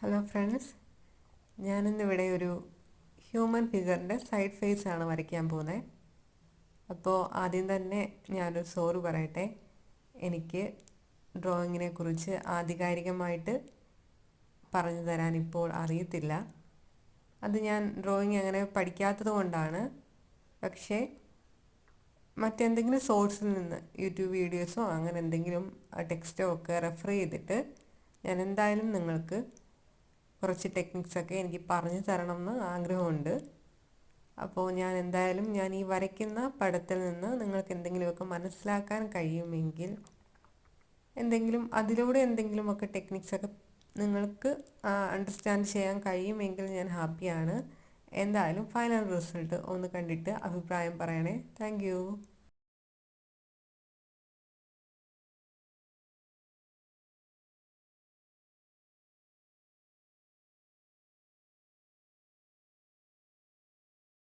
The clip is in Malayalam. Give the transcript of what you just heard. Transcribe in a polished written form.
ഹലോ ഫ്രണ്ട്സ്, ഞാനിന്നിവിടെ ഒരു ഹ്യൂമൻ ഫിഗറിൻ്റെ സൈഡ് ഫേസ് ആണ് വരയ്ക്കാൻ പോകുന്നത്. അപ്പോൾ ആദ്യം തന്നെ ഞാനൊരു സോറി പറയട്ടെ. എനിക്ക് ഡ്രോയിങ്ങിനെ കുറിച്ച് ആധികാരികമായിട്ട് പറഞ്ഞു തരാൻ ഇപ്പോൾ അറിയത്തില്ല. അത് ഞാൻ ഡ്രോയിങ് അങ്ങനെ പഠിക്കാത്തത് കൊണ്ടാണ്. പക്ഷേ മറ്റെന്തെങ്കിലും സോഴ്സിൽ നിന്ന് യൂട്യൂബ് വീഡിയോസോ അങ്ങനെ എന്തെങ്കിലും ടെക്സ്റ്റോ ഒക്കെ റെഫർ ചെയ്തിട്ട് ഞാൻ എന്തായാലും നിങ്ങൾക്ക് കുറച്ച് ടെക്നിക്സൊക്കെ എനിക്ക് പറഞ്ഞു തരണം എന്ന് ആഗ്രഹമുണ്ട്. അപ്പോൾ ഞാൻ ഈ വരയ്ക്കുന്ന പടത്തിൽ നിന്ന് നിങ്ങൾക്ക് എന്തെങ്കിലുമൊക്കെ മനസ്സിലാക്കാൻ കഴിയുമെങ്കിൽ അതിലൂടെ എന്തെങ്കിലുമൊക്കെ ടെക്നിക്സൊക്കെ നിങ്ങൾക്ക് അണ്ടർസ്റ്റാൻഡ് ചെയ്യാൻ കഴിയുമെങ്കിൽ ഞാൻ ഹാപ്പിയാണ്. എന്തായാലും ഫൈനൽ റിസൾട്ട് ഒന്ന് കണ്ടിട്ട് അഭിപ്രായം പറയണേ. Thank you.